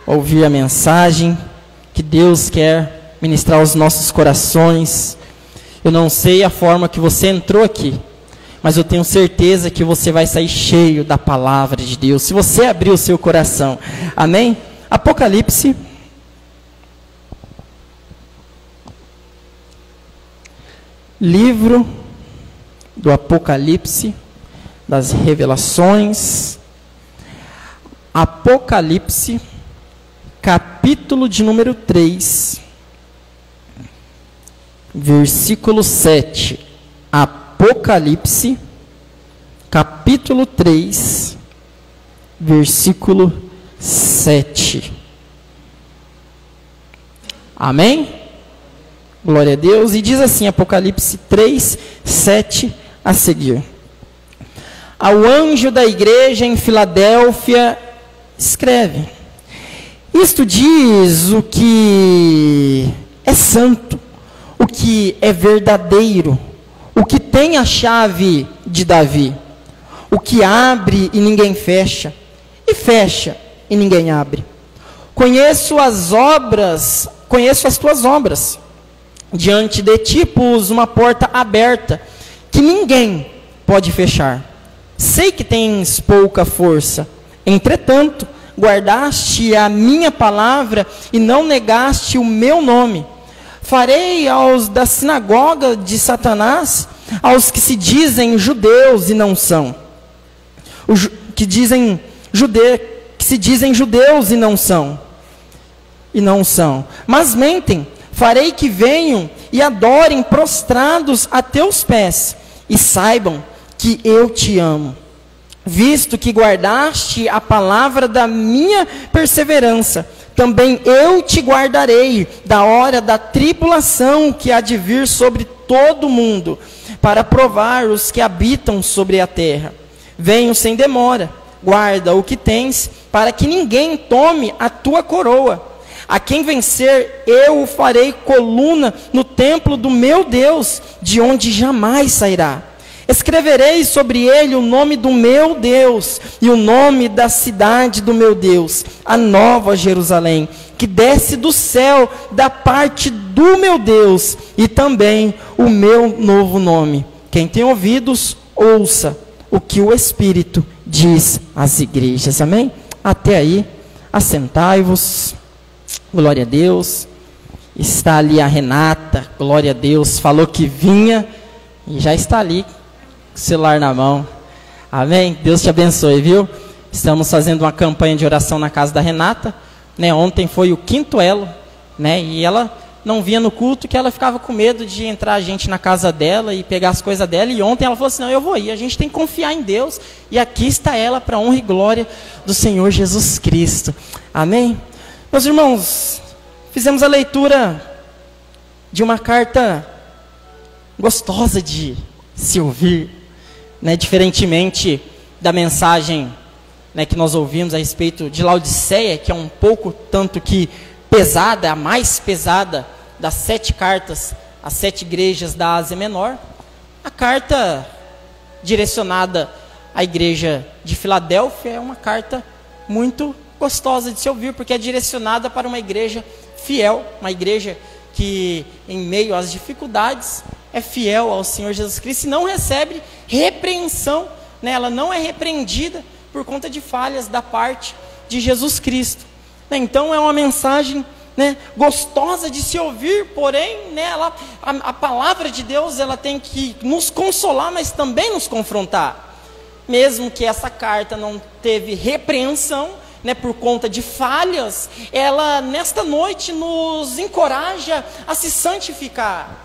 ouvir a mensagem que Deus quer ministrar aos nossos corações. Eu não sei a forma que você entrou aqui, mas eu tenho certeza que você vai sair cheio da palavra de Deus, se você abrir o seu coração. Amém? Apocalipse. Livro do Apocalipse, das Revelações. Apocalipse, capítulo de número 3, versículo 7. Apocalipse, capítulo 3, versículo 7. Amém? Glória a Deus. E diz assim, Apocalipse 3, 7 a seguir. Ao anjo da igreja em Filadélfia, escreve: isto diz o que é santo, o que é verdadeiro, o que tem a chave de Davi, o que abre e ninguém fecha, e fecha e ninguém abre. Conheço as tuas obras. Diante de ti pus uma porta aberta, que ninguém pode fechar. Sei que tens pouca força, entretanto, guardaste a minha palavra e não negaste o meu nome. Farei aos da sinagoga de Satanás, aos que se dizem judeus e não são, que se dizem judeus e não são, mas mentem. Farei que venham e adorem prostrados a teus pés, e saibam que eu te amo, visto que guardaste a palavra da minha perseverança. Também eu te guardarei da hora da tribulação que há de vir sobre todo o mundo, para provar os que habitam sobre a terra. Venho sem demora, guarda o que tens, para que ninguém tome a tua coroa. A quem vencer, eu o farei coluna no templo do meu Deus, de onde jamais sairá. Escreverei sobre ele o nome do meu Deus e o nome da cidade do meu Deus, a nova Jerusalém, que desce do céu da parte do meu Deus, e também o meu novo nome. Quem tem ouvidos, ouça o que o Espírito diz às igrejas. Amém? Até aí, assentai-vos. Glória a Deus. Está ali a Renata, glória a Deus, falou que vinha e já está ali com o celular na mão. Amém? Deus te abençoe, viu? Estamos fazendo uma campanha de oração na casa da Renata, né? Ontem foi o 5º elo, né? E ela não vinha no culto, que ela ficava com medo de entrar gente na casa dela e pegar as coisas dela. E ontem ela falou assim: não, eu vou ir, a gente tem que confiar em Deus. E aqui está ela para a honra e glória do Senhor Jesus Cristo. Amém? Meus irmãos, fizemos a leitura de uma carta gostosa de se ouvir, né? Diferentemente da mensagem, né, que nós ouvimos a respeito de Laodiceia, que é um pouco tanto que pesada, a mais pesada das 7 cartas às 7 igrejas da Ásia Menor. A carta direcionada à igreja de Filadélfia é uma carta muito gostosa de se ouvir, porque é direcionada para uma igreja fiel, uma igreja que, em meio às dificuldades, é fiel ao Senhor Jesus Cristo e não recebe repreensão, né? Ela não é repreendida por conta de falhas da parte de Jesus Cristo. Então é uma mensagem, né, gostosa de se ouvir, porém, né, a palavra de Deus ela tem que nos consolar, mas também nos confrontar. Mesmo que essa carta não teve repreensão, né, por conta de falhas, ela nesta noite nos encoraja a se santificar.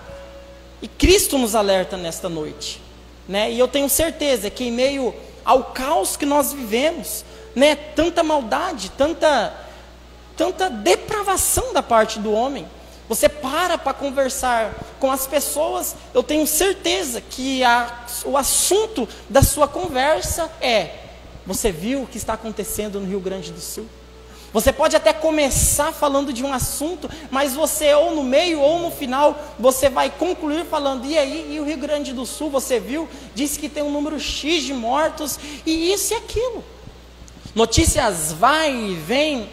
E Cristo nos alerta nesta noite, né? E eu tenho certeza que em meio ao caos que nós vivemos, né, tanta maldade, tanta depravação da parte do homem, você para conversar com as pessoas, eu tenho certeza que o assunto da sua conversa é: você viu o que está acontecendo no Rio Grande do Sul? Você pode até começar falando de um assunto, mas você ou no meio ou no final, você vai concluir falando: e aí, e o Rio Grande do Sul, você viu? Diz que tem um número X de mortos, e isso e aquilo. Notícias vai e vem,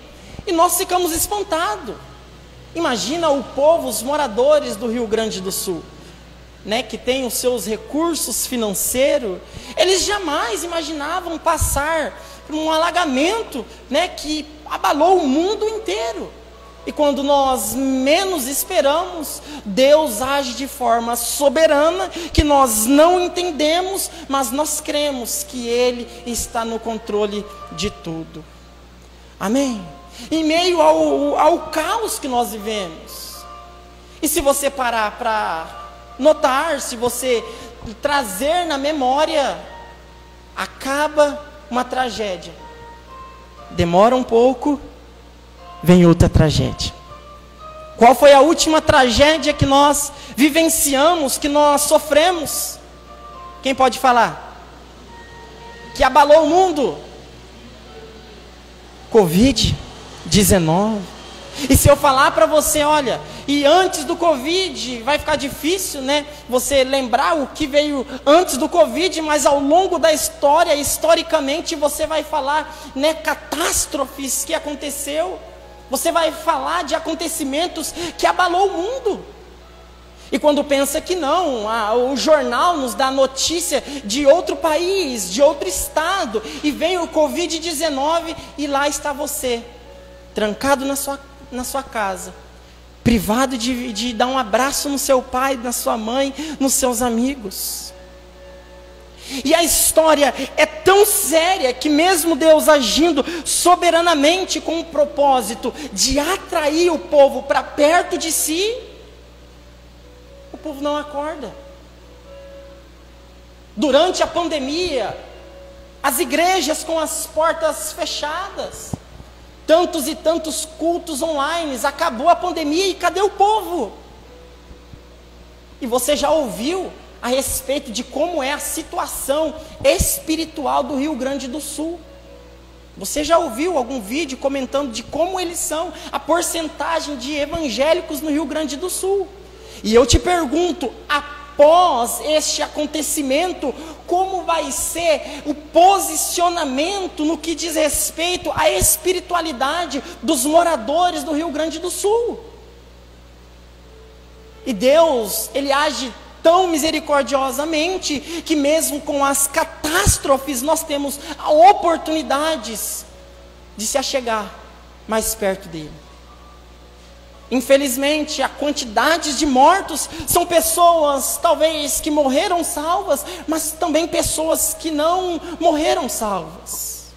E nós ficamos espantados. Imagina o povo, os moradores do Rio Grande do Sul, né, que tem os seus recursos financeiros, eles jamais imaginavam passar por um alagamento, né, que abalou o mundo inteiro. E quando nós menos esperamos, Deus age de forma soberana, que nós não entendemos, mas nós cremos que Ele está no controle de tudo. Amém? Em meio ao caos que nós vivemos. E se você parar para notar, se você trazer na memória, acaba uma tragédia. Demora um pouco, vem outra tragédia. Qual foi a última tragédia que nós vivenciamos, que nós sofremos? Quem pode falar? Que abalou o mundo? Covid-19. E se eu falar para você, olha, e antes do Covid, vai ficar difícil, né, você lembrar o que veio antes do Covid, mas ao longo da história, historicamente, você vai falar, né, catástrofes que aconteceu, você vai falar de acontecimentos que abalou o mundo. E quando pensa que não, o jornal nos dá notícia de outro país, de outro estado, e vem o Covid-19 e lá está você, trancado na sua casa, privado de dar um abraço no seu pai, na sua mãe, nos seus amigos. E a história é tão séria que mesmo Deus agindo soberanamente com o propósito de atrair o povo para perto de si, o povo não acorda. Durante a pandemia, as igrejas com as portas fechadas, tantos e tantos cultos online, acabou a pandemia e cadê o povo? E você já ouviu a respeito de como é a situação espiritual do Rio Grande do Sul? Você já ouviu algum vídeo comentando de como eles são, a porcentagem de evangélicos no Rio Grande do Sul? E eu te pergunto, após este acontecimento, como vai ser o posicionamento no que diz respeito à espiritualidade dos moradores do Rio Grande do Sul? E Deus, Ele age tão misericordiosamente, que mesmo com as catástrofes, nós temos oportunidades de se achegar mais perto dEle. Infelizmente, a quantidade de mortos são pessoas, talvez, que morreram salvas, mas também pessoas que não morreram salvas.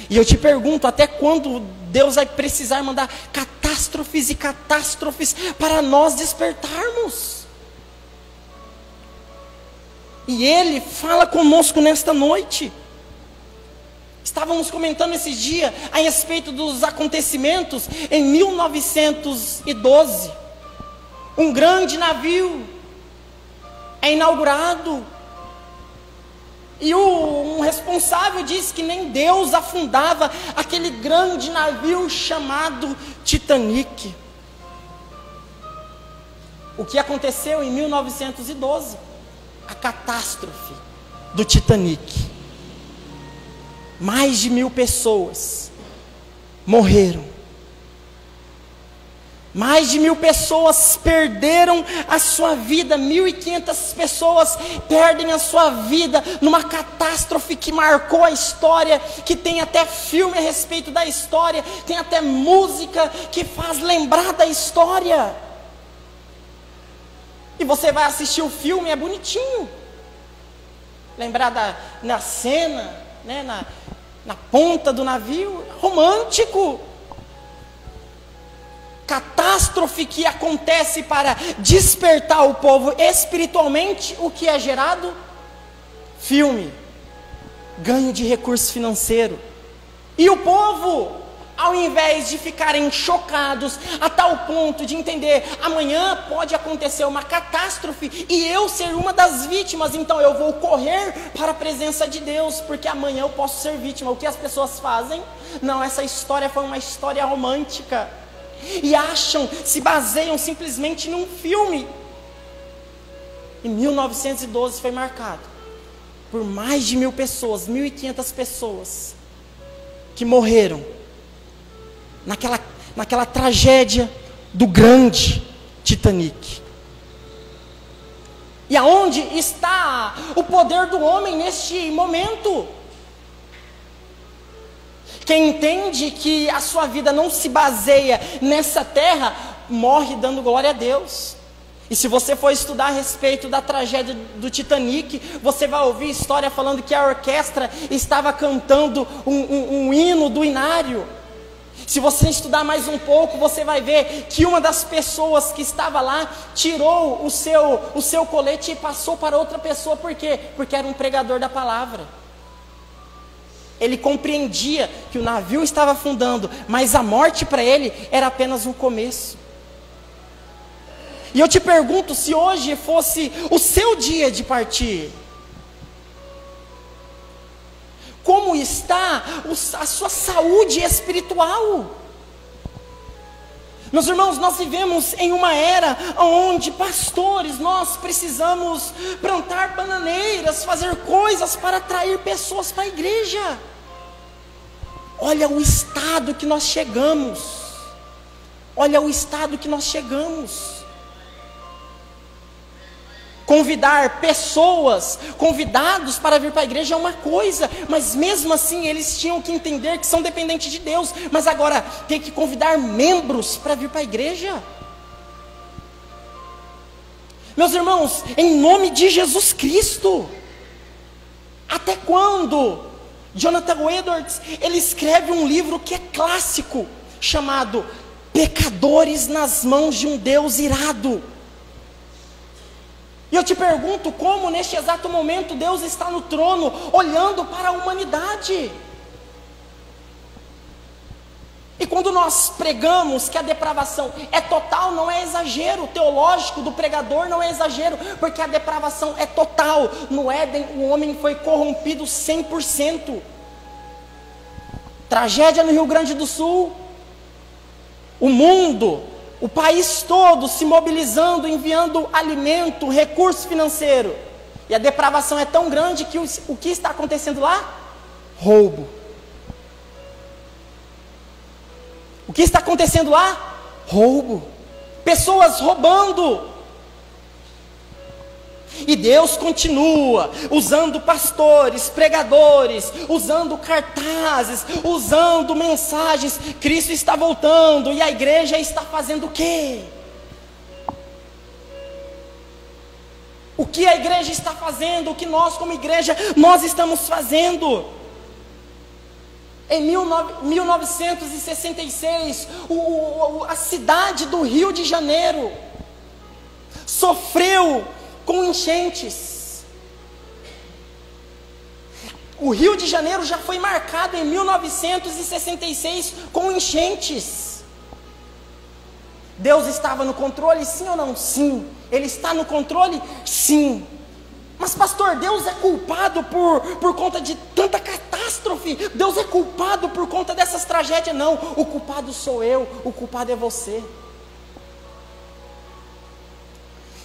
E eu te pergunto, até quando Deus vai precisar mandar catástrofes e catástrofes para nós despertarmos? E Ele fala conosco nesta noite. Estávamos comentando esses dias a respeito dos acontecimentos em 1912. Um grande navio é inaugurado. E um responsável disse que nem Deus afundava aquele grande navio chamado Titanic. O que aconteceu em 1912? A catástrofe do Titanic. Mais de 1.000 pessoas morreram. Mais de 1.000 pessoas perderam a sua vida. 1.500 pessoas perdem a sua vida numa catástrofe que marcou a história, que tem até filme a respeito da história, tem até música que faz lembrar da história. E você vai assistir o filme, é bonitinho. Lembrar na cena, né, na ponta do navio, romântico. Catástrofe que acontece para despertar o povo espiritualmente, o que é gerado? Filme, ganho de recurso financeiro. E o povo, ao invés de ficarem chocados a tal ponto de entender, amanhã pode acontecer uma catástrofe e eu ser uma das vítimas, então eu vou correr para a presença de Deus, porque amanhã eu posso ser vítima. O que as pessoas fazem? Não, essa história foi uma história romântica. E acham, se baseiam simplesmente num filme. Em 1912 foi marcado por mais de 1.000 pessoas, 1.500 pessoas que morreram naquela tragédia do grande Titanic. E aonde está o poder do homem neste momento? Quem entende que a sua vida não se baseia nessa terra, morre dando glória a Deus. E se você for estudar a respeito da tragédia do Titanic, você vai ouvir história falando que a orquestra estava cantando um hino do inário. Se você estudar mais um pouco, você vai ver que uma das pessoas que estava lá tirou o seu colete e passou para outra pessoa. Por quê? Porque era um pregador da palavra. Ele compreendia que o navio estava afundando, mas a morte para ele era apenas um começo. E eu te pergunto, se hoje fosse o seu dia de partir, como está a sua saúde espiritual? Meus irmãos, nós vivemos em uma era onde pastores, nós precisamos plantar bananeiras, fazer coisas para atrair pessoas para a igreja. Olha o estado que nós chegamos. Olha o estado que nós chegamos. Convidar pessoas, convidados para vir para a igreja é uma coisa, mas mesmo assim eles tinham que entender que são dependentes de Deus. Mas agora tem que convidar membros para vir para a igreja. Meus irmãos, em nome de Jesus Cristo, até quando? Jonathan Edwards, ele escreve um livro que é clássico, chamado Pecadores nas Mãos de um Deus Irado. E eu te pergunto, como neste exato momento Deus está no trono, olhando para a humanidade? E quando nós pregamos que a depravação é total, não é exagero teológico do pregador, não é exagero, porque a depravação é total. No Éden, o homem foi corrompido 100%. Tragédia no Rio Grande do Sul, o mundo, o país todo se mobilizando, enviando alimento, recurso financeiro. E a depravação é tão grande que o que está acontecendo lá? Roubo. O que está acontecendo lá? Roubo. Pessoas roubando. E Deus continua usando pastores, pregadores, usando cartazes, usando mensagens. Cristo está voltando e a igreja está fazendo o quê? O que a igreja está fazendo? O que nós como igreja, nós estamos fazendo? Em 1966, a cidade do Rio de Janeiro sofreu com enchentes. O Rio de Janeiro já foi marcado em 1966 com enchentes. Deus estava no controle, sim ou não? Sim. Ele está no controle? Sim. Mas pastor, Deus é culpado por conta de tanta catástrofe? Deus é culpado por conta dessas tragédias? Não, o culpado sou eu, o culpado é você.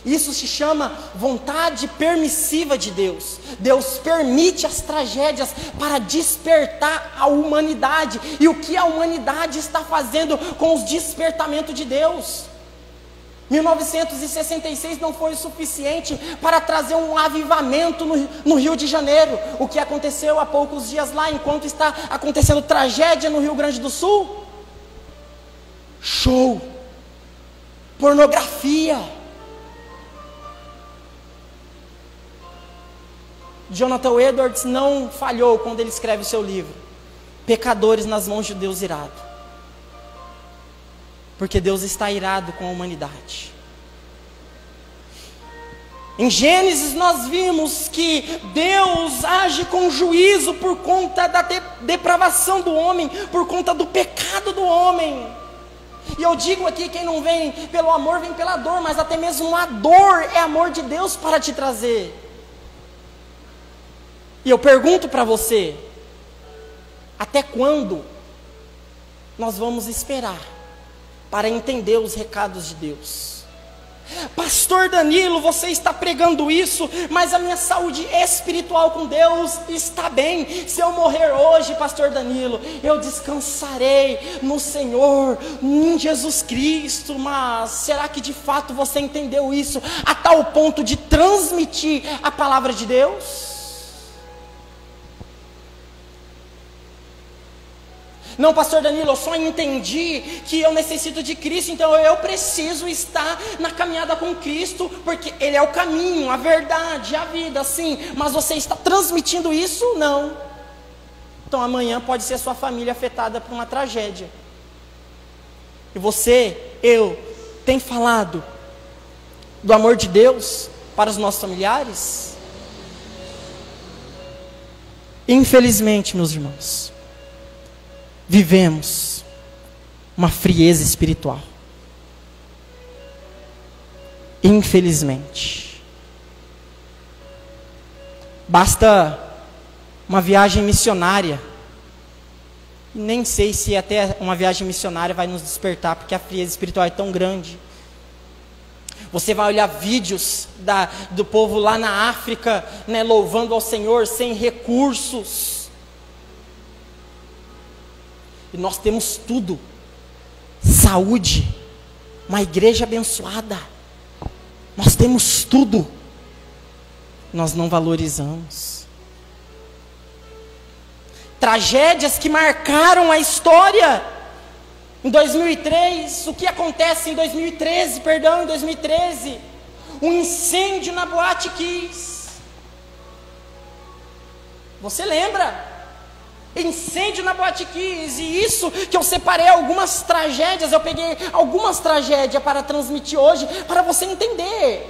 Isso se chama vontade permissiva de Deus. Deus permite as tragédias para despertar a humanidade. E o que a humanidade está fazendo com os despertamentos de Deus? 1966 não foi o suficiente para trazer um avivamento no Rio de Janeiro. O que aconteceu há poucos dias lá, enquanto está acontecendo tragédia no Rio Grande do Sul? Show, pornografia. Jonathan Edwards não falhou quando ele escreve o seu livro, Pecadores nas Mãos de Deus Irado. Porque Deus está irado com a humanidade. Em Gênesis nós vimos que Deus age com juízo por conta da depravação do homem, por conta do pecado do homem. E eu digo aqui, quem não vem pelo amor, vem pela dor, mas até mesmo a dor é amor de Deus para te trazer. E eu pergunto para você, até quando nós vamos esperar para entender os recados de Deus? Pastor Danilo, você está pregando isso, mas a minha saúde espiritual com Deus está bem. Se eu morrer hoje, Pastor Danilo, eu descansarei no Senhor, em Jesus Cristo. Mas será que de fato você entendeu isso a tal ponto de transmitir a palavra de Deus? Não, Pastor Danilo, eu só entendi que eu necessito de Cristo, então eu preciso estar na caminhada com Cristo, porque Ele é o caminho, a verdade, a vida, sim. Mas você está transmitindo isso? Não. Então amanhã pode ser sua família afetada por uma tragédia. E você, eu, tem falado do amor de Deus para os nossos familiares? Infelizmente, meus irmãos, vivemos uma frieza espiritual. Infelizmente. Basta uma viagem missionária. Nem sei se até uma viagem missionária vai nos despertar, porque a frieza espiritual é tão grande. Você vai olhar vídeos do povo lá na África, né, louvando ao Senhor sem recursos. E nós temos tudo: saúde, uma igreja abençoada, nós temos tudo, nós não valorizamos. Tragédias que marcaram a história. Em 2003, o que acontece em 2013, em 2013, um incêndio na Boate Kiss. Você lembra? Incêndio na Boate Kiss. E isso que eu separei algumas tragédias, eu peguei algumas tragédias para transmitir hoje, para você entender,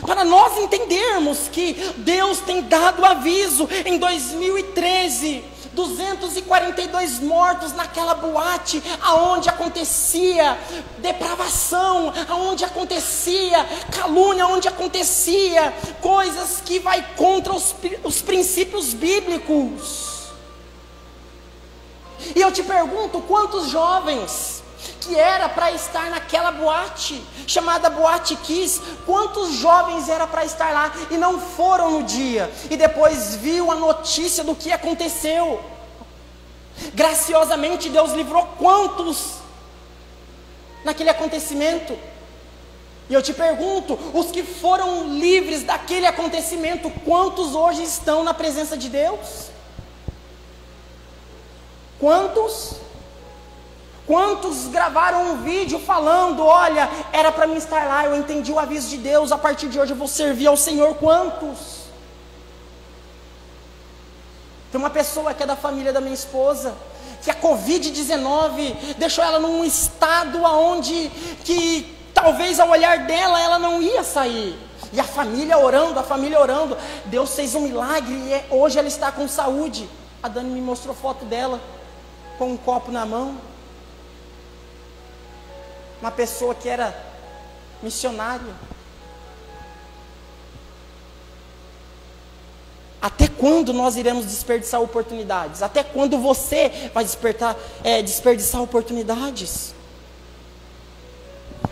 para nós entendermos que Deus tem dado aviso. Em 2013, 242 mortos naquela boate, aonde acontecia depravação, aonde acontecia calúnia, aonde acontecia coisas que vai contra os princípios bíblicos. E eu te pergunto, quantos jovens que era para estar naquela boate, chamada Boate Kiss, quantos jovens era para estar lá e não foram no dia, e depois viu a notícia do que aconteceu? Graciosamente Deus livrou quantos naquele acontecimento? E eu te pergunto, os que foram livres daquele acontecimento, quantos hoje estão na presença de Deus? Quantos? Quantos gravaram um vídeo falando: olha, era para mim estar lá, eu entendi o aviso de Deus, a partir de hoje eu vou servir ao Senhor? Quantos? Tem uma pessoa que é da família da minha esposa, que a Covid-19 deixou ela num estado aonde que talvez ao olhar dela ela não ia sair. E a família orando, Deus fez um milagre e hoje ela está com saúde. A Dani me mostrou foto dela com um copo na mão. Uma pessoa que era missionária. Até quando nós iremos desperdiçar oportunidades? Até quando você vai desperdiçar oportunidades?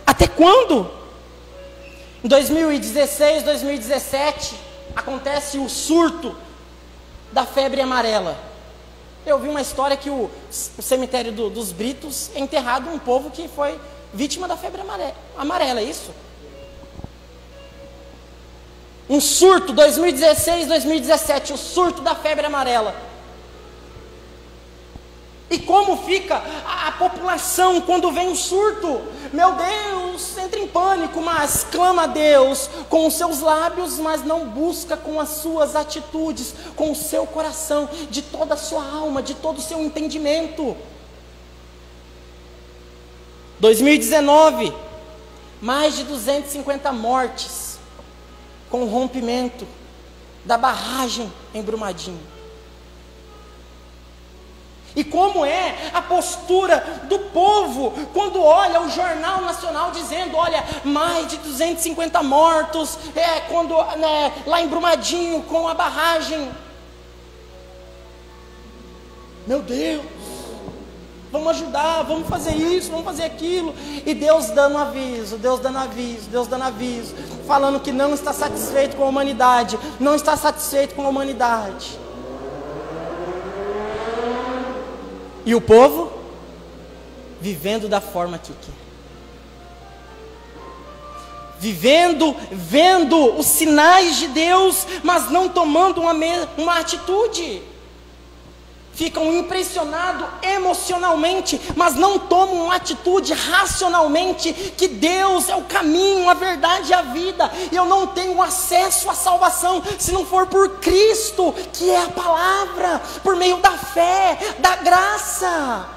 Até quando? Em 2016, 2017, acontece o surto da febre amarela. Eu vi uma história que o cemitério dos Britos é enterrado um povo que foi vítima da febre amarela, é isso? Um surto, 2016, 2017, o surto da febre amarela. E como fica a população quando vem um surto? Meu Deus, entra em pânico, mas clama a Deus com os seus lábios, mas não busca com as suas atitudes, com o seu coração, de toda a sua alma, de todo o seu entendimento. 2019, mais de 250 mortes com o rompimento da barragem em Brumadinho. E como é a postura do povo quando olha o Jornal Nacional dizendo: olha, mais de 250 mortos, lá em Brumadinho com a barragem. Meu Deus, vamos ajudar, vamos fazer isso, vamos fazer aquilo. E Deus dando aviso, Deus dando aviso, Deus dando aviso, falando que não está satisfeito com a humanidade, não está satisfeito com a humanidade. E o povo vivendo da forma que quer. Vivendo, vendo os sinais de Deus, mas não tomando uma atitude. Ficam impressionados emocionalmente, mas não tomam uma atitude racionalmente, que Deus é o caminho, a verdade e a vida, e eu não tenho acesso à salvação, se não for por Cristo, que é a palavra, por meio da fé, da graça.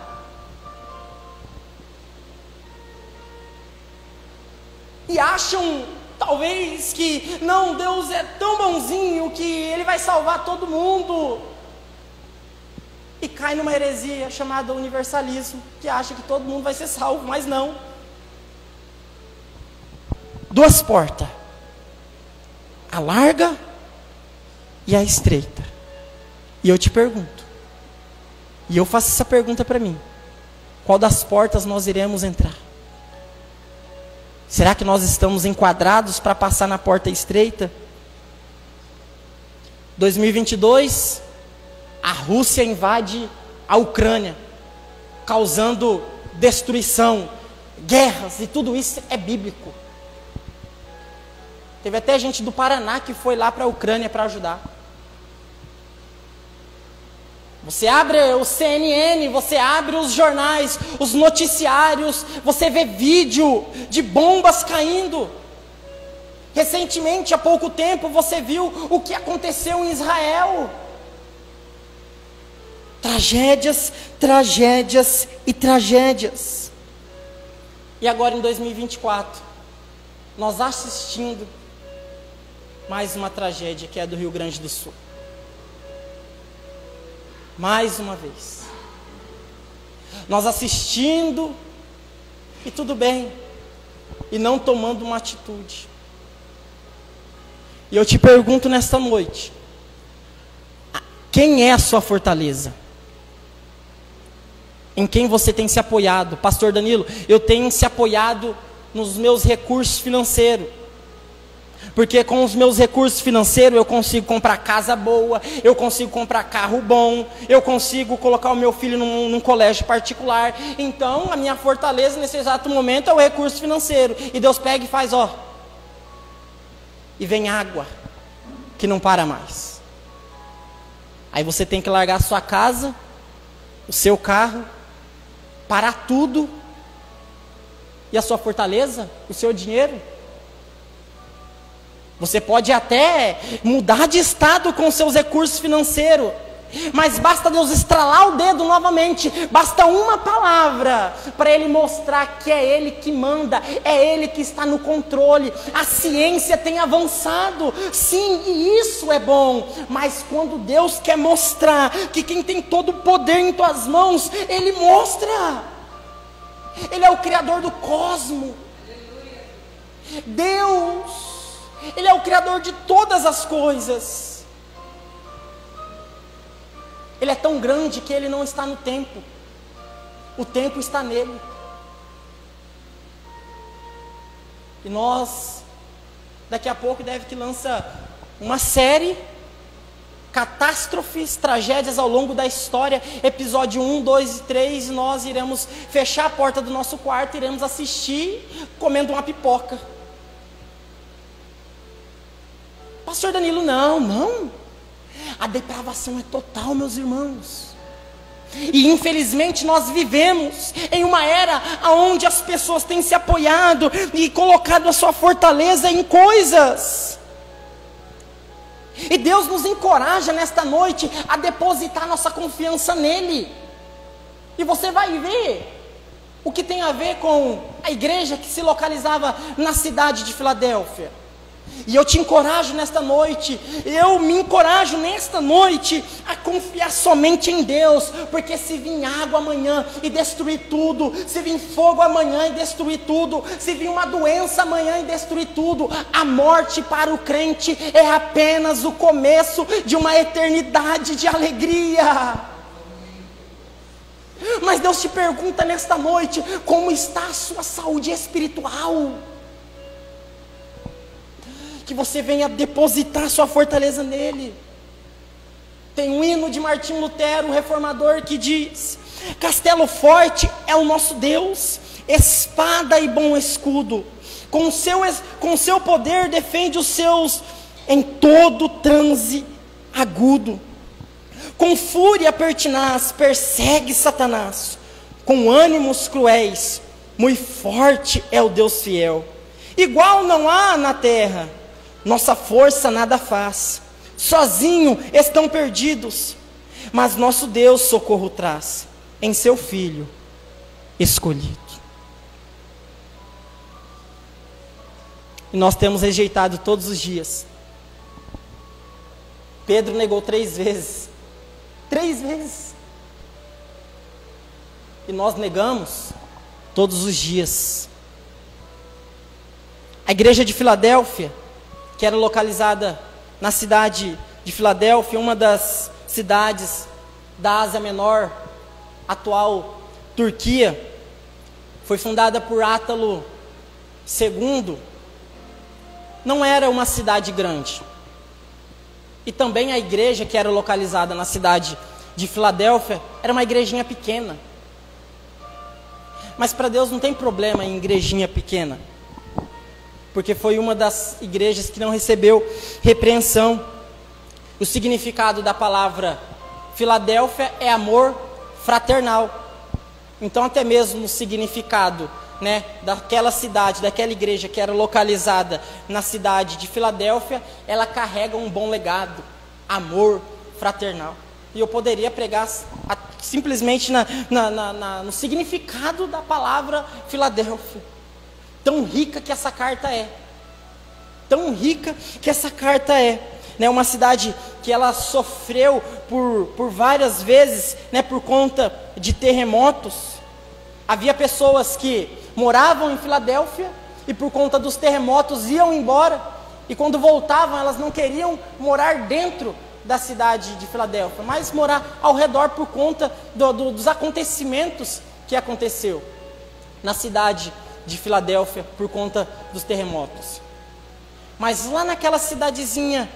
E acham, talvez, que não, Deus é tão bonzinho que Ele vai salvar todo mundo. E cai numa heresia chamada universalismo, que acha que todo mundo vai ser salvo, mas não. Duas portas, a larga e a estreita. E eu te pergunto, e eu faço essa pergunta para mim: qual das portas nós iremos entrar? Será que nós estamos enquadrados para passar na porta estreita? 2022, a Rússia invade a Ucrânia, causando destruição, guerras, e tudo isso é bíblico. Teve até gente do Paraná que foi lá para a Ucrânia para ajudar. Você abre o CNN, você abre os jornais, os noticiários, você vê vídeo de bombas caindo. Recentemente, há pouco tempo, você viu o que aconteceu em Israel. Tragédias, tragédias e tragédias. E agora em 2024, nós assistindo mais uma tragédia, que é a do Rio Grande do Sul. Mais uma vez. Nós assistindo, e tudo bem, e não tomando uma atitude. E eu te pergunto nesta noite: quem é a sua fortaleza? Em quem você tem se apoiado? Pastor Danilo, eu tenho se apoiado nos meus recursos financeiros. Porque com os meus recursos financeiros eu consigo comprar casa boa, eu consigo comprar carro bom, eu consigo colocar o meu filho num colégio particular. Então a minha fortaleza nesse exato momento é o recurso financeiro. E Deus pega e faz, ó, e vem água, que não para mais. Aí você tem que largar a sua casa, o seu carro, parar tudo. E a sua fortaleza, o seu dinheiro? Você pode até mudar de estado com seus recursos financeiros, mas basta Deus estralar o dedo novamente, basta uma palavra para Ele mostrar que é Ele que manda, é Ele que está no controle. A ciência tem avançado, sim, e isso é bom, mas quando Deus quer mostrar que quem tem todo o poder em tuas mãos, Ele mostra. Ele é o Criador do cosmos. Deus, Ele é o Criador de todas as coisas. Ele é tão grande que Ele não está no tempo. O tempo está nele. E nós, daqui a pouco, deve que lança uma série, catástrofes, tragédias ao longo da história, episódio 1, 2 e 3, e nós iremos fechar a porta do nosso quarto, iremos assistir comendo uma pipoca. Pastor Danilo, não. A depravação é total, meus irmãos. E infelizmente nós vivemos em uma era onde as pessoas têm se apoiado e colocado a sua fortaleza em coisas. E Deus nos encoraja nesta noite a depositar nossa confiança nele. E você vai ver o que tem a ver com a igreja que se localizava na cidade de Filadélfia. E eu te encorajo nesta noite, eu me encorajo nesta noite a confiar somente em Deus, porque se vir água amanhã e destruir tudo, se vir fogo amanhã e destruir tudo, se vir uma doença amanhã e destruir tudo, a morte para o crente é apenas o começo de uma eternidade de alegria. Mas Deus te pergunta nesta noite, como está a sua saúde espiritual? Que você venha depositar sua fortaleza nele. Tem um hino de Martinho Lutero, um reformador, que diz: castelo forte é o nosso Deus, espada e bom escudo, com seu poder defende os seus em todo transe agudo. Com fúria pertinaz persegue Satanás, com ânimos cruéis, muito forte é o Deus fiel. Igual não há na terra, nossa força nada faz, sozinho estão perdidos, mas nosso Deus socorro traz, em seu Filho escolhido. E nós temos rejeitado todos os dias. Pedro negou 3 vezes. 3 vezes. E nós negamos todos os dias. A igreja de Filadélfia, que era localizada na cidade de Filadélfia, uma das cidades da Ásia Menor, atual Turquia, foi fundada por Átalo II. Não era uma cidade grande. E também a igreja que era localizada na cidade de Filadélfia era uma igrejinha pequena. Mas para Deus não tem problema em igrejinha pequena, porque foi uma das igrejas que não recebeu repreensão. O significado da palavra Filadélfia é amor fraternal. Então até mesmo o significado, daquela cidade, daquela igreja que era localizada na cidade de Filadélfia, ela carrega um bom legado, amor fraternal. E eu poderia pregar simplesmente no significado da palavra Filadélfia. Tão rica que essa carta é. Tão rica que essa carta é. Uma cidade que ela sofreu por várias vezes, por conta de terremotos. Havia pessoas que moravam em Filadélfia e por conta dos terremotos iam embora, e quando voltavam elas não queriam morar dentro da cidade de Filadélfia, mas morar ao redor por conta dos acontecimentos que aconteceu na cidade de Filadélfia por conta dos terremotos. Mas lá naquela cidadezinha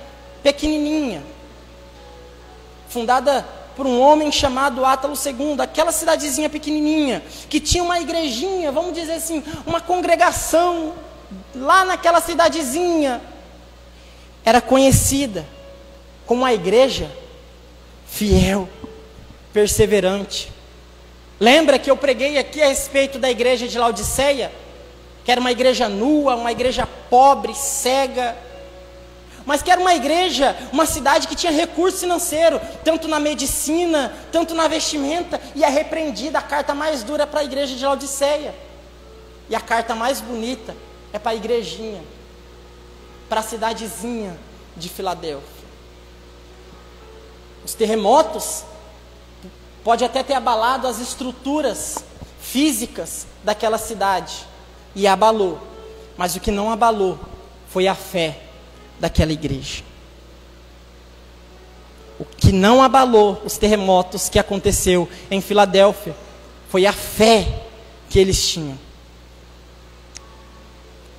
pequenininha, fundada por um homem chamado Átalo II, aquela cidadezinha pequenininha, que tinha uma igrejinha, vamos dizer assim, uma congregação, lá naquela cidadezinha, era conhecida como a igreja fiel, perseverante. Lembra que eu preguei aqui a respeito da igreja de Laodiceia? Que era uma igreja nua, uma igreja pobre, cega, mas que era uma igreja, uma cidade que tinha recurso financeiro, tanto na medicina, tanto na vestimenta, e é repreendida a carta mais dura para a igreja de Laodiceia. E a carta mais bonita é para a igrejinha, para a cidadezinha de Filadélfia. Os terremotos pode até ter abalado as estruturas físicas daquela cidade, e abalou, mas o que não abalou foi a fé daquela igreja. O que não abalou os terremotos que aconteceu em Filadélfia foi a fé que eles tinham.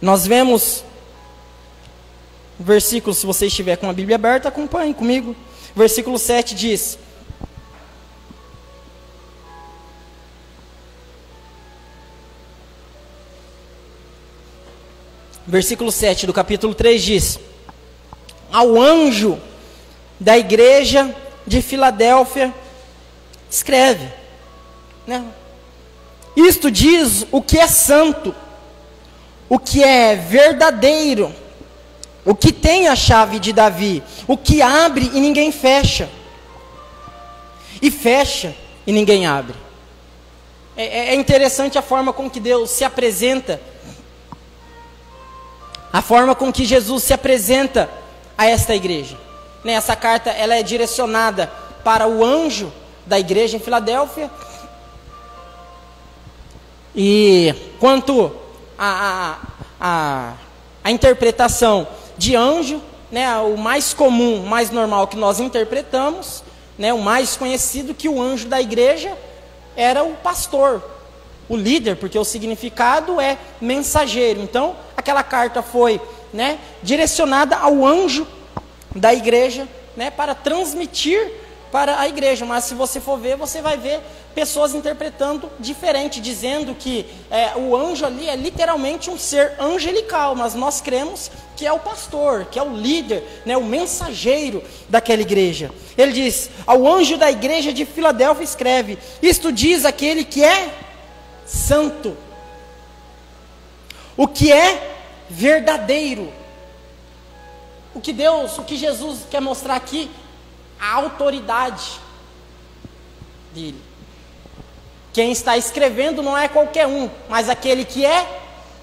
Nós vemos o versículo, se você estiver com a Bíblia aberta, acompanhe comigo. Versículo 7 diz: versículo 7 do capítulo 3 diz: ao anjo da igreja de Filadélfia escreve, isto diz o que é santo, o que é verdadeiro, o que tem a chave de Davi, o que abre e ninguém fecha, e fecha e ninguém abre. É interessante a forma com que Deus se apresenta, a forma com que Jesus se apresenta a esta igreja. Essa carta ela é direcionada para o anjo da igreja em Filadélfia. E quanto a interpretação de anjo, o mais comum, mais normal que nós interpretamos, o mais conhecido, que o anjo da igreja era o pastor, o líder, porque o significado é mensageiro. Então, aquela carta foi, né, direcionada ao anjo da igreja, né, para transmitir para a igreja. Mas se você for ver, você vai ver pessoas interpretando diferente, dizendo que o anjo ali é literalmente um ser angelical, mas nós cremos que é o pastor, que é o líder, né, o mensageiro daquela igreja. Ele diz: ao anjo da igreja de Filadélfia escreve: isto diz aquele que é santo, o que é verdadeiro. O que Jesus quer mostrar aqui, a autoridade dele. Quem está escrevendo não é qualquer um, mas aquele que é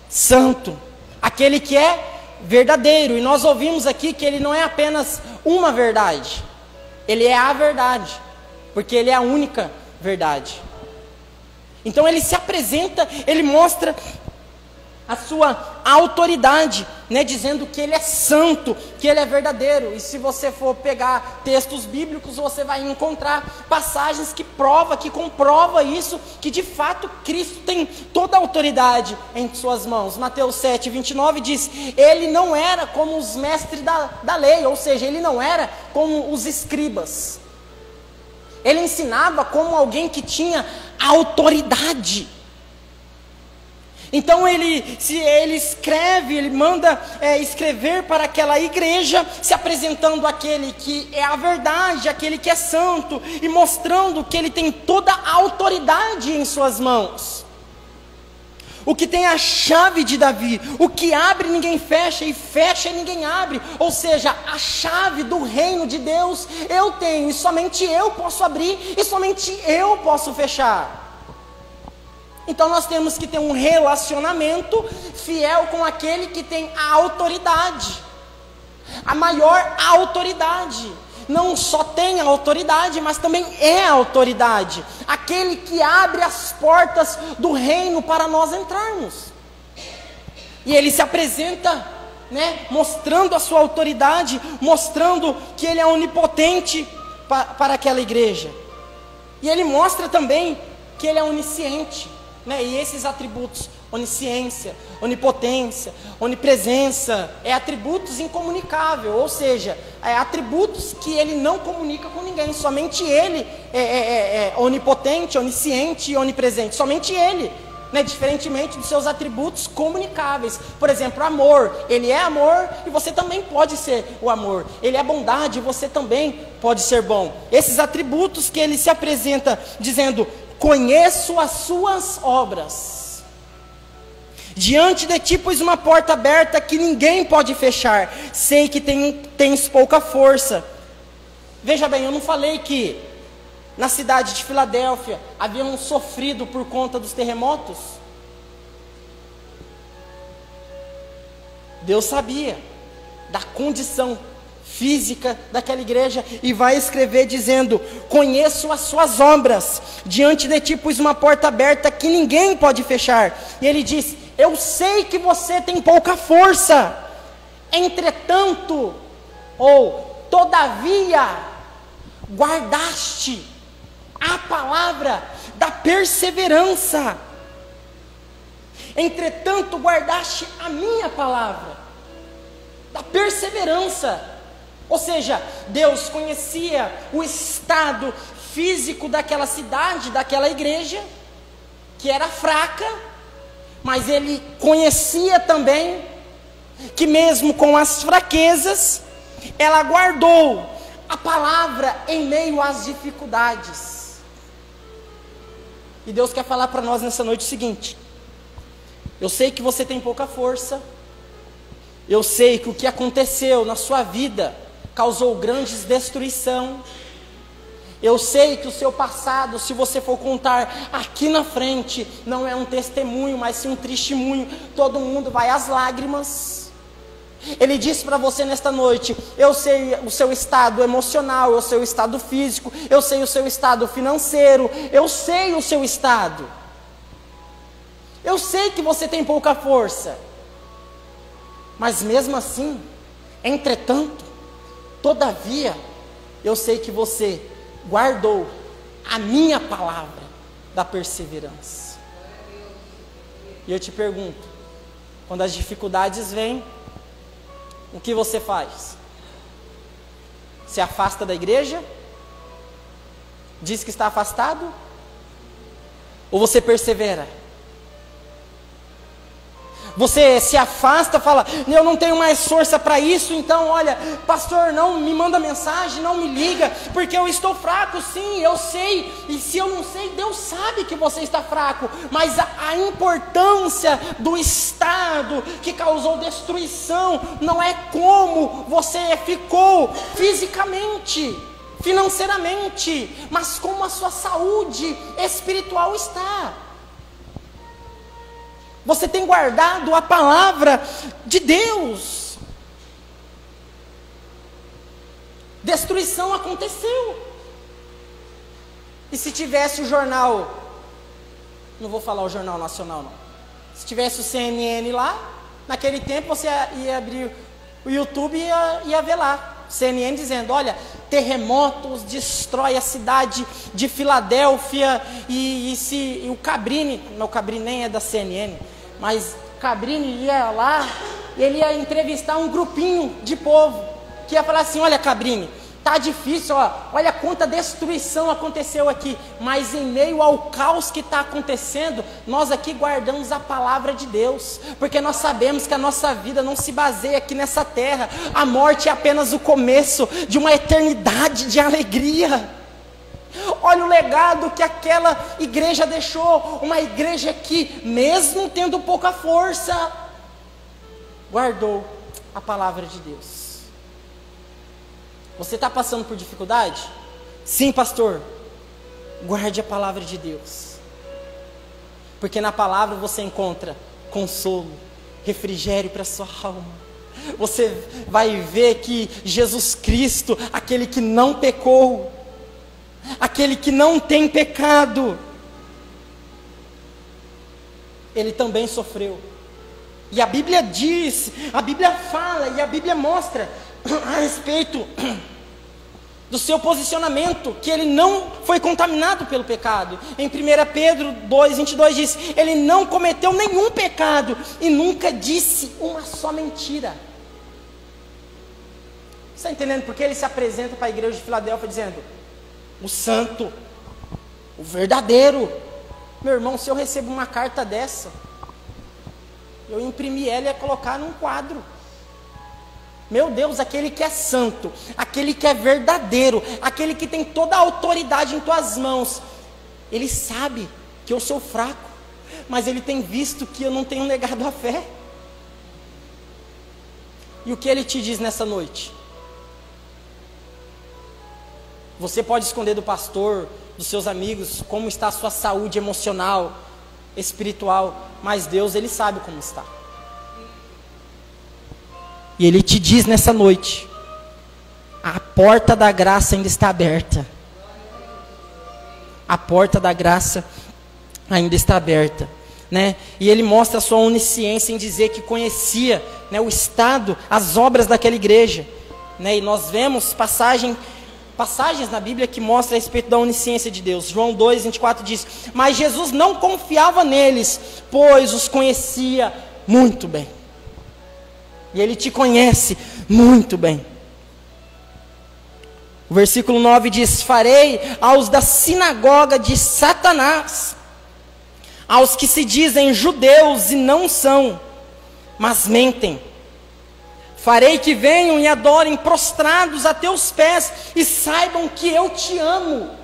santo, aquele que é verdadeiro. E nós ouvimos aqui que ele não é apenas uma verdade, ele é a verdade, porque ele é a única verdade. Então ele se apresenta, ele mostra a sua autoridade, né, dizendo que ele é santo, que ele é verdadeiro. E se você for pegar textos bíblicos, você vai encontrar passagens que comprova isso, que de fato Cristo tem toda a autoridade em suas mãos. Mateus 7:29 diz: ele não era como os mestres da lei, ou seja, ele não era como os escribas. Ele ensinava como alguém que tinha autoridade. Então ele escreve, ele manda escrever para aquela igreja, se apresentando aquele que é a verdade, aquele que é santo, e mostrando que ele tem toda a autoridade em suas mãos. O que tem a chave de Davi, o que abre ninguém fecha, e fecha e ninguém abre. Ou seja, a chave do reino de Deus eu tenho, e somente eu posso abrir, e somente eu posso fechar. Então nós temos que ter um relacionamento fiel com aquele que tem a autoridade, a maior autoridade. Não só tem a autoridade, mas também é a autoridade, aquele que abre as portas do reino para nós entrarmos. E ele se apresenta, né, mostrando a sua autoridade, mostrando que ele é onipotente para aquela igreja. E ele mostra também que ele é onisciente, né? E esses atributos, onisciência, onipotência, onipresença, atributos incomunicáveis, ou seja, atributos que ele não comunica com ninguém. Somente ele é onipotente, onisciente e onipresente, somente ele, né? Diferentemente dos seus atributos comunicáveis. Por exemplo, amor, ele é amor e você também pode ser o amor. Ele é bondade e você também pode ser bom. Esses atributos que ele se apresenta dizendo: conheço as suas obras. Diante de ti pus uma porta aberta que ninguém pode fechar. Sei que tens pouca força. Veja bem, eu não falei que na cidade de Filadélfia haviam sofrido por conta dos terremotos? Deus sabia da condição física daquela igreja, e vai escrever dizendo: conheço as suas obras, diante de ti pus uma porta aberta que ninguém pode fechar. E ele diz: eu sei que você tem pouca força, entretanto, ou todavia, guardaste a palavra da perseverança. Entretanto, guardaste a minha palavra da perseverança. Ou seja, Deus conhecia o estado físico daquela cidade, daquela igreja, que era fraca, mas Ele conhecia também que mesmo com as fraquezas, ela guardou a palavra em meio às dificuldades. E Deus quer falar para nós nessa noite o seguinte: eu sei que você tem pouca força, eu sei que o que aconteceu na sua vida causou grande destruição. Eu sei que o seu passado, se você for contar aqui na frente, não é um testemunho, mas sim um testemunho. Todo mundo vai às lágrimas. Ele disse para você nesta noite: eu sei o seu estado emocional, eu sei o estado físico, eu sei o seu estado financeiro, eu sei o seu estado. Eu sei que você tem pouca força, mas mesmo assim, entretanto, todavia, eu sei que você guardou a minha palavra da perseverança. E eu te pergunto, quando as dificuldades vêm, o que você faz? Se afasta da igreja? Diz que está afastado? Ou você persevera? Você se afasta, fala, eu não tenho mais força para isso, então olha, pastor, não me manda mensagem, não me liga, porque eu estou fraco, sim, eu sei, e se eu não sei, Deus sabe que você está fraco, mas a importância do estado que causou destruição, não é como você ficou fisicamente, financeiramente, mas como a sua saúde espiritual está. Você tem guardado a palavra de Deus. Destruição aconteceu. E se tivesse o jornal, não vou falar o Jornal Nacional não, se tivesse o CNN lá, naquele tempo você ia abrir o YouTube e ia ver lá, CNN dizendo, olha, terremotos destrói a cidade de Filadélfia, e o Cabrini, não, o Cabrini nem é da CNN, mas Cabrini ia lá, ele ia entrevistar um grupinho de povo, que ia falar assim, olha Cabrini, tá difícil, ó, olha quanta destruição aconteceu aqui, mas em meio ao caos que está acontecendo, nós aqui guardamos a palavra de Deus, porque nós sabemos que a nossa vida não se baseia aqui nessa terra, a morte é apenas o começo de uma eternidade de alegria. Olha o legado que aquela igreja deixou, uma igreja que, mesmo tendo pouca força, guardou a palavra de Deus. Você está passando por dificuldade? Sim, pastor. Guarde a palavra de Deus. Porque na palavra você encontra consolo, refrigério para a sua alma. Você vai ver que Jesus Cristo, aquele que não pecou, aquele que não tem pecado, ele também sofreu. E a Bíblia diz, a Bíblia fala e a Bíblia mostra a respeito do seu posicionamento, que ele não foi contaminado pelo pecado. Em 1 Pedro 2:22 diz, ele não cometeu nenhum pecado e nunca disse uma só mentira. Você está entendendo porque ele se apresenta para a igreja de Filadélfia dizendo, o santo, o verdadeiro. Meu irmão, se eu recebo uma carta dessa, eu imprimir ela e ia colocar num quadro. Meu Deus, aquele que é santo, aquele que é verdadeiro, aquele que tem toda a autoridade em tuas mãos, ele sabe que eu sou fraco, mas ele tem visto que eu não tenho negado a fé. E o que ele te diz nessa noite? Você pode esconder do pastor, dos seus amigos, como está a sua saúde emocional, espiritual, mas Deus, ele sabe como está. E ele te diz nessa noite, a porta da graça ainda está aberta. A porta da graça ainda está aberta, né? E ele mostra a sua onisciência em dizer que conhecia, né, o estado, as obras daquela igreja, né? E nós vemos passagens na Bíblia que mostram a respeito da onisciência de Deus. João 2:24 diz, mas Jesus não confiava neles, pois os conhecia muito bem. E ele te conhece muito bem. O versículo 9 diz, farei aos da sinagoga de Satanás, aos que se dizem judeus e não são, mas mentem. Farei que venham e adorem prostrados a teus pés e saibam que eu te amo.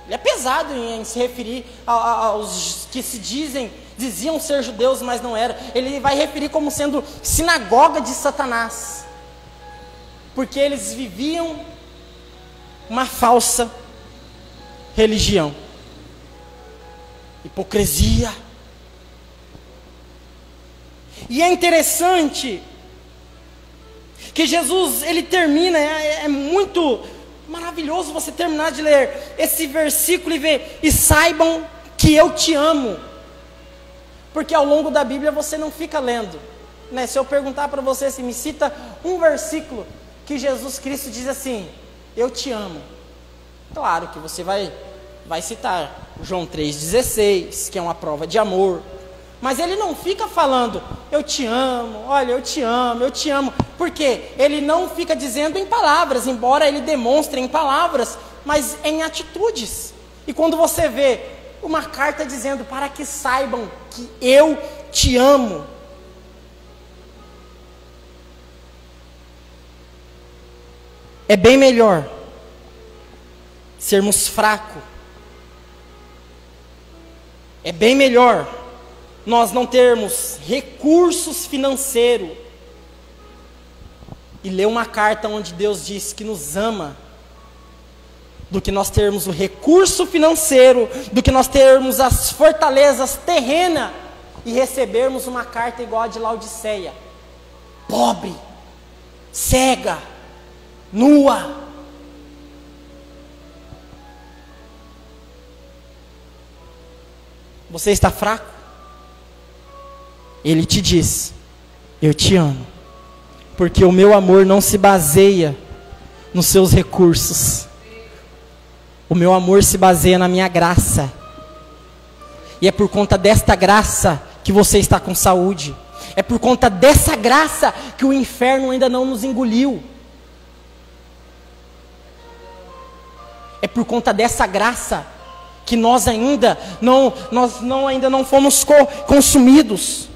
Ele é pesado em se referir aos que diziam ser judeus, mas não eram. Ele vai referir como sendo sinagoga de Satanás, porque eles viviam uma falsa religião, hipocrisia. E é interessante que Jesus, ele termina, é muito maravilhoso você terminar de ler esse versículo e ver, e saibam que eu te amo. Porque ao longo da Bíblia você não fica lendo, né? Se eu perguntar para você, se me cita um versículo que Jesus Cristo diz assim, eu te amo. Claro que você vai vai citar João 3,16, que é uma prova de amor. Mas ele não fica falando, eu te amo, olha, eu te amo, eu te amo. Porque ele não fica dizendo em palavras, embora ele demonstre em palavras, mas em atitudes. E quando você vê uma carta dizendo, para que saibam que eu te amo. É bem melhor sermos fracos. É bem melhor nós não termos recursos financeiros e ler uma carta onde Deus diz que nos ama, do que nós termos o recurso financeiro, do que nós termos as fortalezas terrenas e recebermos uma carta igual a de Laodiceia, pobre, cega, nua. Você está fraco? Ele te diz, eu te amo, porque o meu amor não se baseia nos seus recursos. O meu amor se baseia na minha graça. E é por conta desta graça que você está com saúde. É por conta dessa graça que o inferno ainda não nos engoliu. É por conta dessa graça que nós ainda não fomos consumidos.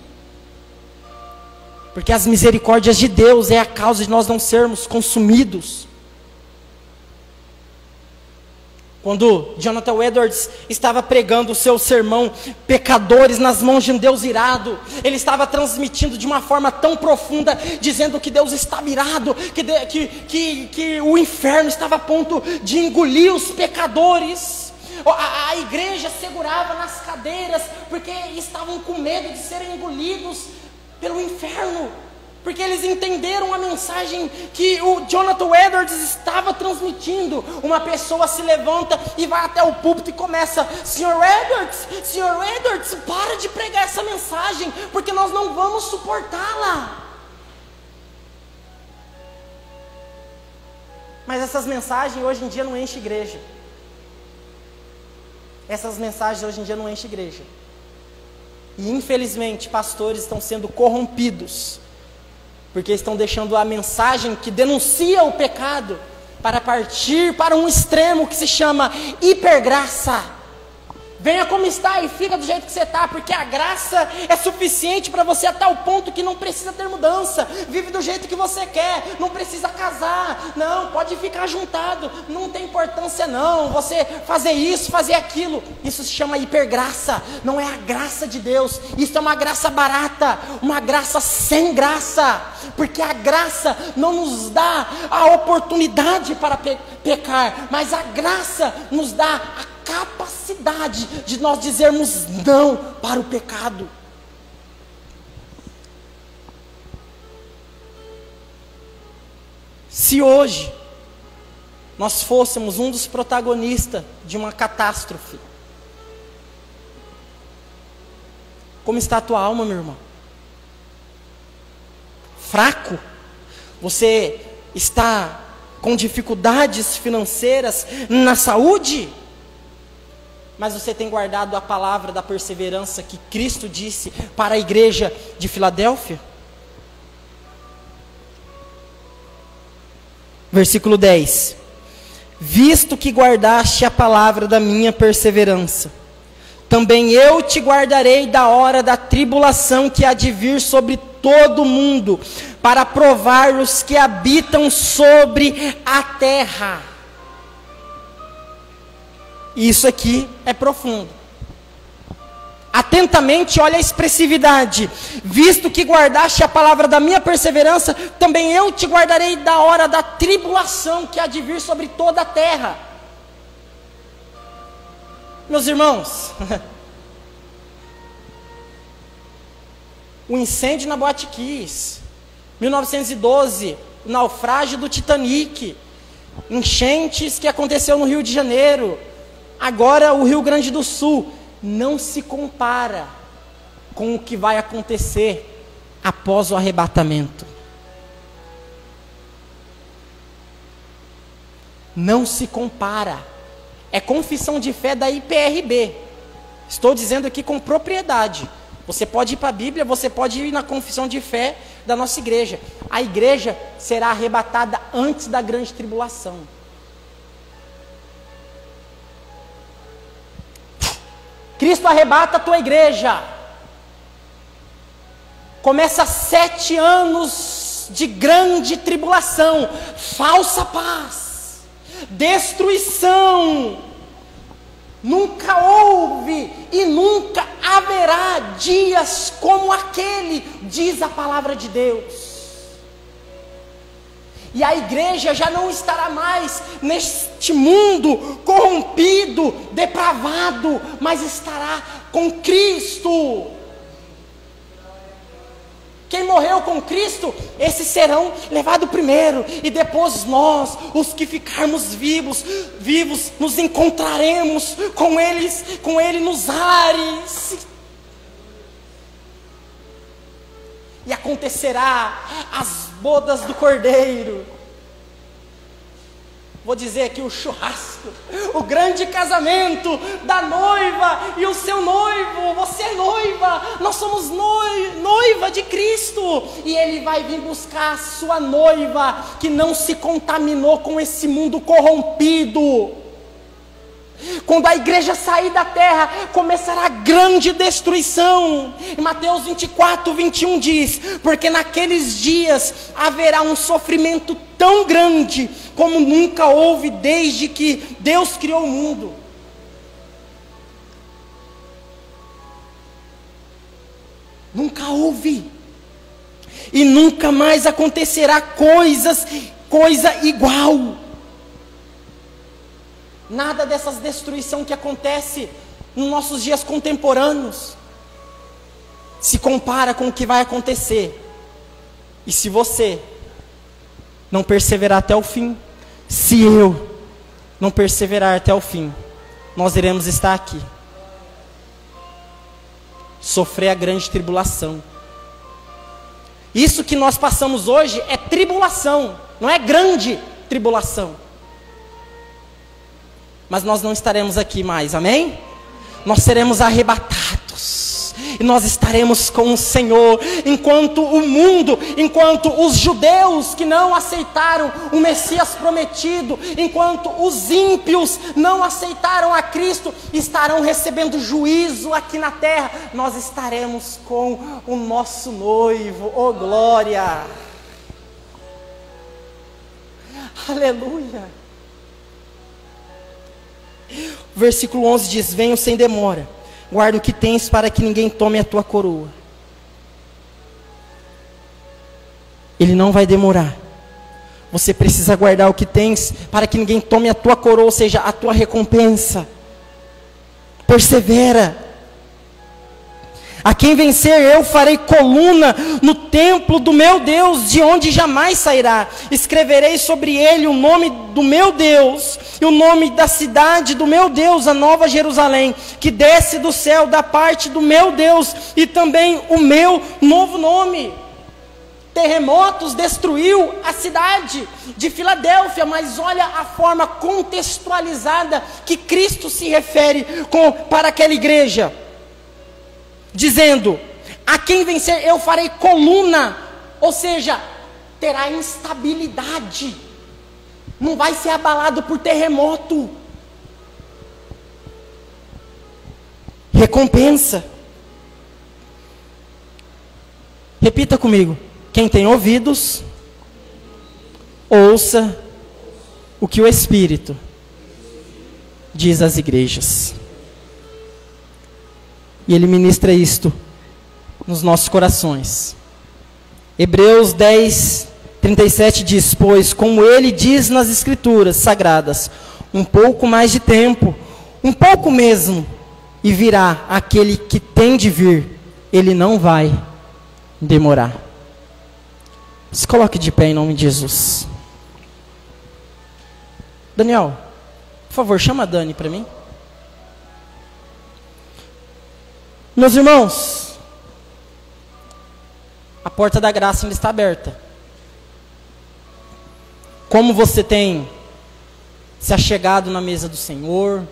Porque as misericórdias de Deus é a causa de nós não sermos consumidos. Quando Jonathan Edwards estava pregando o seu sermão, Pecadores nas mãos de um Deus irado, ele estava transmitindo de uma forma tão profunda, dizendo que Deus estava irado, que o inferno estava a ponto de engolir os pecadores. A igreja segurava nas cadeiras, porque estavam com medo de serem engolidos pelo inferno, porque eles entenderam a mensagem que o Jonathan Edwards estava transmitindo. Uma pessoa se levanta e vai até o púlpito e começa, Sr. Edwards, para de pregar essa mensagem, porque nós não vamos suportá-la. Mas essas mensagens hoje em dia não enchem igreja. Essas mensagens hoje em dia não enchem igreja. E infelizmente pastores estão sendo corrompidos, porque estão deixando a mensagem que denuncia o pecado para partir para um extremo que se chama hipergraça. Venha como está e fica do jeito que você está, porque a graça é suficiente para você a tal ponto que não precisa ter mudança. Vive do jeito que você quer, não precisa casar, não, pode ficar juntado, não tem importância não, você fazer isso, fazer aquilo. Isso se chama hipergraça, não é a graça de Deus. Isso é uma graça barata, uma graça sem graça, porque a graça não nos dá a oportunidade para pecar, mas a graça nos dá a capacidade de nós dizermos não para o pecado. Se hoje nós fôssemos um dos protagonistas de uma catástrofe, como está a tua alma, meu irmão? Fraco? Você está com dificuldades financeiras na saúde? Mas você tem guardado a palavra da perseverança que Cristo disse para a igreja de Filadélfia? Versículo 10. Visto que guardaste a palavra da minha perseverança, também eu te guardarei da hora da tribulação que há de vir sobre todo o mundo, para provar os que habitam sobre a terra. Isso aqui é profundo. Atentamente, olha a expressividade. Visto que guardaste a palavra da minha perseverança, também eu te guardarei da hora da tribulação que há de vir sobre toda a terra. Meus irmãos, o incêndio na Boate Kiss, 1912, o naufrágio do Titanic, enchentes que aconteceu no Rio de Janeiro, agora o Rio Grande do Sul, não se compara com o que vai acontecer após o arrebatamento. Não se compara É confissão de fé da IPRB. Estou dizendo aqui com propriedade. Você pode ir para a Bíblia, você pode ir na confissão de fé da nossa igreja. A igreja será arrebatada antes da grande tribulação. Cristo arrebata a tua igreja. Começa 7 anos de grande tribulação, falsa paz, destruição. Nunca houve e nunca haverá dias como aquele, diz a palavra de Deus. E a igreja já não estará mais neste mundo corrompido, depravado, mas estará com Cristo. Quem morreu com Cristo, esses serão levados primeiro, e depois nós, os que ficarmos vivos, nos encontraremos com Ele nos ares. E acontecerá as bodas do Cordeiro. Vou dizer aqui o churrasco, o grande casamento da noiva e o seu noivo. Você é noiva, nós somos noiva de Cristo. E Ele vai vir buscar a sua noiva, que não se contaminou com esse mundo corrompido. Quando a igreja sair da terra, começará a grande destruição. Em Mateus 24, 21 diz: porque naqueles dias haverá um sofrimento tão grande como nunca houve desde que Deus criou o mundo. Nunca houve. E nunca mais acontecerá coisa igual. Nada dessas destruições que acontece nos nossos dias contemporâneos se compara com o que vai acontecer. E se você não perseverar até o fim, se eu não perseverar até o fim, nós iremos estar aqui, sofrer a grande tribulação. Isso que nós passamos hoje é tribulação, não é grande tribulação. Mas nós não estaremos aqui mais, amém? Nós seremos arrebatados, e nós estaremos com o Senhor, enquanto o mundo, enquanto os judeus que não aceitaram o Messias prometido, enquanto os ímpios não aceitaram a Cristo, estarão recebendo juízo aqui na terra, nós estaremos com o nosso noivo, oh glória, aleluia. O versículo 11 diz: venham sem demora, guarda o que tens para que ninguém tome a tua coroa. Ele não vai demorar. Você precisa guardar o que tens para que ninguém tome a tua coroa, ou seja, a tua recompensa. Persevera. A quem vencer eu farei coluna no templo do meu Deus, de onde jamais sairá. Escreverei sobre ele o nome do meu Deus e o nome da cidade do meu Deus, a Nova Jerusalém, que desce do céu da parte do meu Deus, e também o meu novo nome. Terremotos destruiu a cidade de Filadélfia, mas olha a forma contextualizada que Cristo se refere para aquela igreja. Dizendo: a quem vencer eu farei coluna, ou seja, terá instabilidade, não vai ser abalado por terremoto. Recompensa. Repita comigo: quem tem ouvidos, ouça o que o Espírito diz às igrejas. E Ele ministra isto nos nossos corações. Hebreus 10, 37 diz: pois, como Ele diz nas Escrituras Sagradas, um pouco mais de tempo, um pouco mesmo, e virá aquele que tem de vir, Ele não vai demorar. Se coloque de pé em nome de Jesus. Daniel, por favor, chama a Dani para mim. Meus irmãos, a porta da graça ainda está aberta. Como você tem se achegado na mesa do Senhor,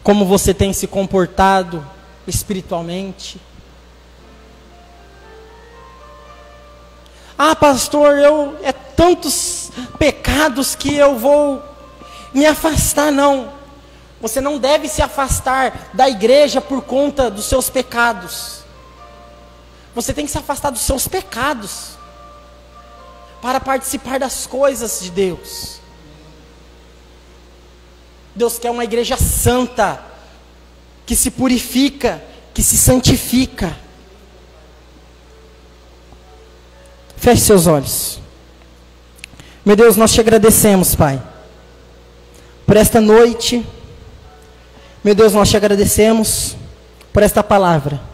como você tem se comportado espiritualmente. Ah, pastor, é tantos pecados que eu vou me afastar. Não, você não deve se afastar da igreja por conta dos seus pecados. Você tem que se afastar dos seus pecados para participar das coisas de Deus. Deus quer uma igreja santa, que se purifica, que se santifica. Feche seus olhos. Meu Deus, nós te agradecemos, Pai, por esta noite. Meu Deus, nós te agradecemos por esta palavra.